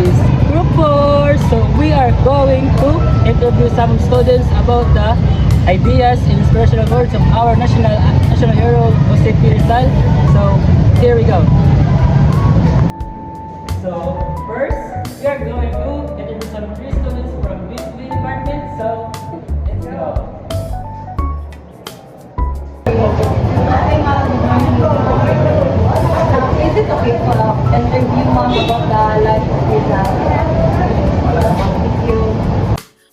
is Group 4. So we are going to interview some students about the ideas and inspirational words of our national hero, Jose P. Rizal. So here we go. So first, we are going to interview some three students from BSB department. So let's go. Is it okay for interview ma'am about the life of Rizal? Thank you.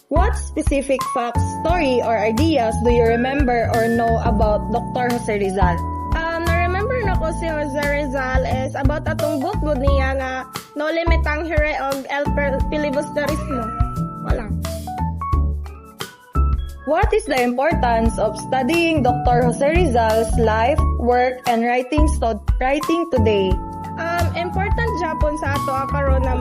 What specific facts, story, or ideas do you remember or know about Dr. Jose Rizal? Na-remember na ko si Jose Rizal is about atong book good niya nga No Limit ang Here og El Filibusterismo. Wala. What is the importance of studying Dr. Jose Rizal's life, work, and writing today? Important Japon sa ato karon na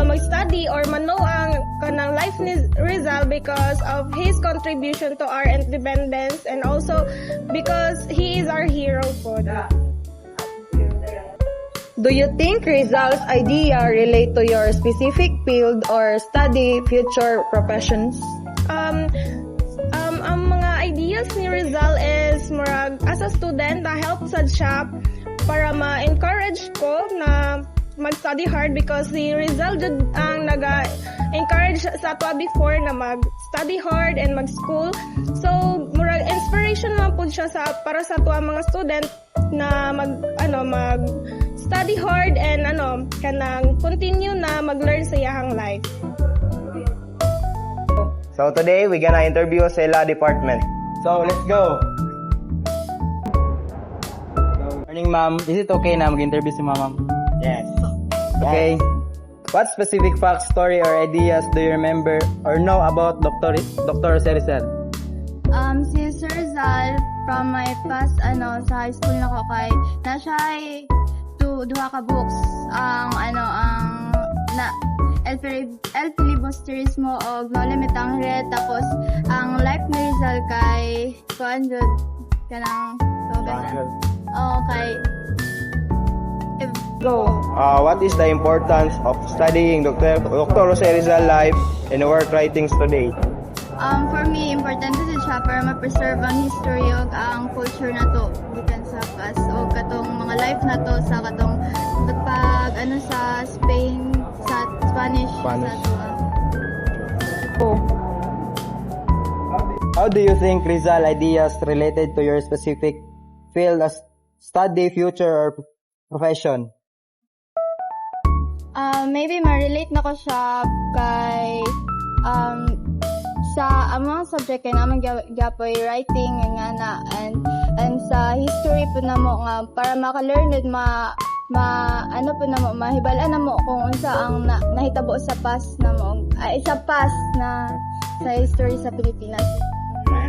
mag-study or mano ang kanang life ni Rizal because of his contribution to our independence and also because he is our hero po. Do you think Rizal's idea relate to your specific field or study future professions? Ang mga ideas ni Rizal is murag as a student na help sad siya para ma-encourage ko na mag-study hard because si Rizal jud ang naga-encourage sa ato before na mag-study hard and mag-school. So murag inspiration man pud siya para sa ato mga student na mag-study hard and kanang continue na mag-learn sa iyang life. So today, we're gonna interview sa La department. So let's go! Morning ma'am, is it okay na mag-interview si ma'am? Yes. Okay. What specific facts, story, or ideas do you remember or know about Dr. Jose Rizal? Si Sir Rizal, from my past, sa high school na ko kay, na siya ay duha ka books, El Filibusterismo o No Limit ang Here, tapos, ang life ni Rizal kay, kuan jud, kanang, kay, Go. What is the importance of studying Dr. Jose Rizal life and work writings today? For me, importante din siya para ma-preserve ang history o ang culture na to gikan sa past o katong mga life na to sa katong sa Spain, sa Spanish. Sa to. How do you think Rizal ideas related to your specific field as study, future, or profession? Maybe ma-relate na ko siya kay sa among subject kay naman gapoy writing nga na and sa history po namo nga para maka-learn it mahibalaan namo kung unsa ang nahitabo sa past namo sa past na sa history sa Pilipinas.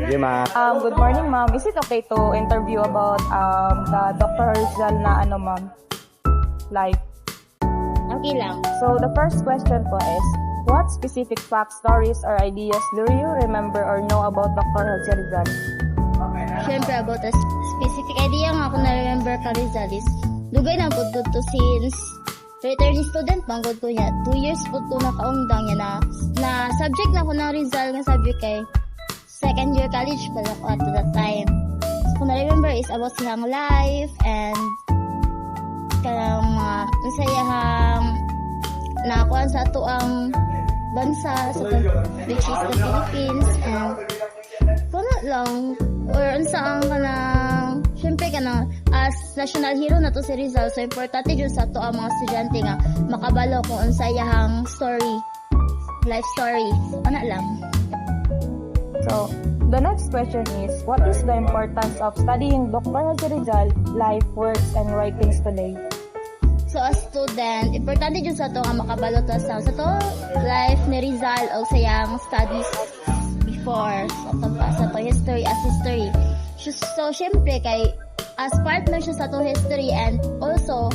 Yeah, ma'am. Good morning, ma'am. Is it okay to interview about the Dr. Rizal na ma'am? Life. Okay lang. So, the first question po is, what specific facts, stories, or ideas do you remember or know about Dr. Jose Rizal? Siyempre, about a specific idea nga ako na-remember ka Rizal is, dugay na po to since returning student, manggod ko niya. 2 years po to nakaungdang niya na subject na ko ng Rizal nga subject kay second year college pala ko at that time. So, kung na-remember is about siyang life and kanang masayahang nakakuan sa ato ang bansa which is the Philippines and kung lang or unsa ang kanang syempre kanang as national hero na to si Rizal so importante dyan sa ato ang mga estudyante nga makabalo kung unsa iyang story life story lang. So, the next question is, what is the importance of studying Dr. Jose Rizal life, works, and writings today? So as student, importante dyan sa ito nga makabalo to sa to life ni Rizal o sa iyang studies before sa to history as history. So syempre kay as partner siya sa to history and also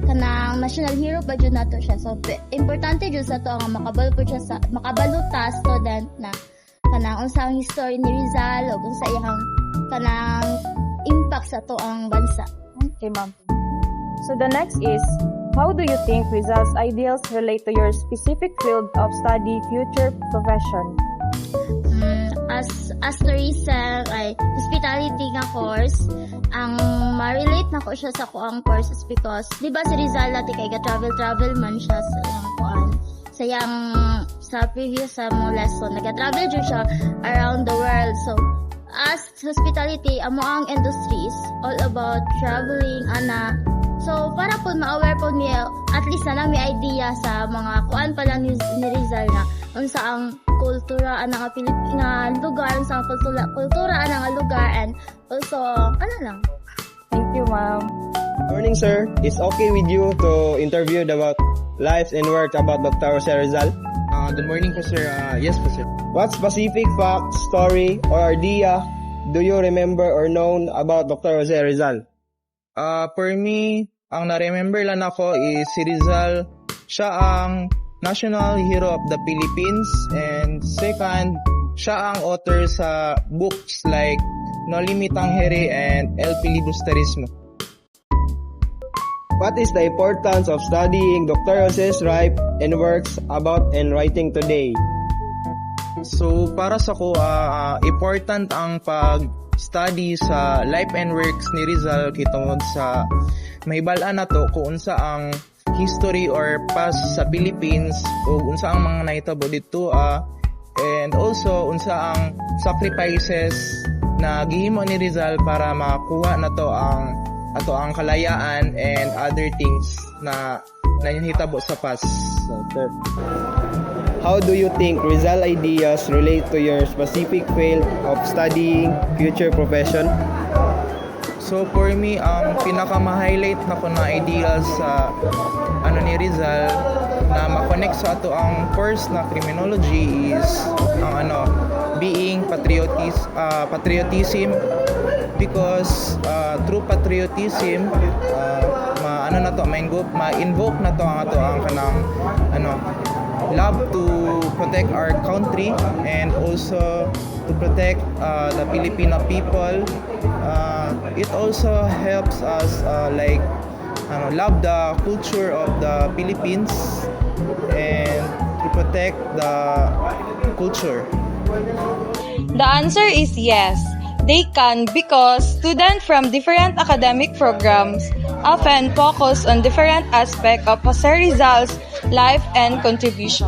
kanang national hero pa dyan nato siya. So importante dyan sa to nga makabalo po siya sa makabalo ta student na kanang unsang history ni Rizal o kung sa iyang kanang impact sa to ang bansa. Okay, ma'am. So the next is, how do you think Rizal's ideals relate to your specific field of study, future profession? As tourism ay hospitality nga course, ang ma-relate na ko siya sa kuang course is because di ba si Rizal dati kay travel man siya sa yang kuan sa previous sa mga lesson nag-travel jud siya around the world. So as hospitality amo ang industry is all about traveling ana. So para po ma-aware po niya at least na may idea sa mga kuan pa lang ni Rizal na unsa ang kultura ang nga Pilipinas lugar sa kultura ang nga lugar and also lang. Thank you, ma'am. Morning, sir. Is okay with you to interview about lives and work about Dr. Jose Rizal? Good morning po, sir. Yes po, sir. What specific fact, story, or idea do you remember or known about Dr. Jose Rizal? For me, ang na-remember lang ako is si Rizal, siya ang national hero of the Philippines, and second, siya ang author sa books like No Limitang Heri and El Filibusterismo. What is the importance of studying Dr. Jose's life and works about and writing today? So, para sa ko, important ang pag-study sa life and works ni Rizal kitungod sa mahibalaan na to kung unsa ang history or past sa Philippines o unsa ang mga nahitabo dito and also unsa ang sacrifices na gihimo ni Rizal para makuha na to ang kalayaan and other things na nahitabo sa past. How do you think Rizal ideas relate to your specific field of studying, future profession? So for me, ang pinaka-highlight na ko na ideas sa ni Rizal na ma-connect sa ato ang course na criminology is ang being patriotism because through patriotism ma-invoke na to ang ato ang kanang love to protect our country and also to protect the Filipino people. It also helps us love the culture of the Philippines and to protect the culture. The answer is yes. They can because students from different academic programs often focus on different aspects of Jose Rizal's life and contribution.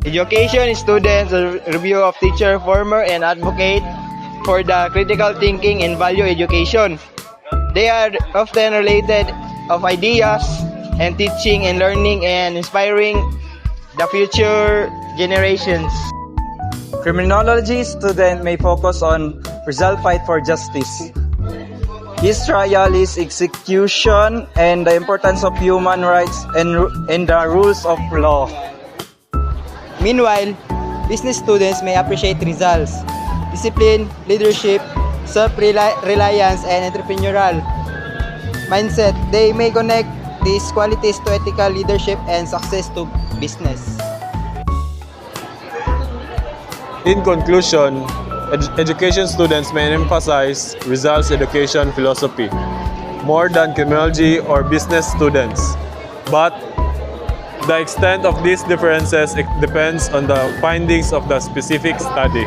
Education students review of teacher, former, and advocate for the critical thinking and value education. They are often related of ideas and teaching and learning and inspiring the future generations. Criminology student may focus on Rizal fight for justice. His trial is execution and the importance of human rights and the rules of law. Meanwhile, business students may appreciate Rizal's discipline, leadership, self-reliance, and entrepreneurial mindset. They may connect these qualities to ethical leadership and success to business. In conclusion, education students may emphasize Rizal's education philosophy more than criminology or business students. But the extent of these differences depends on the findings of the specific study.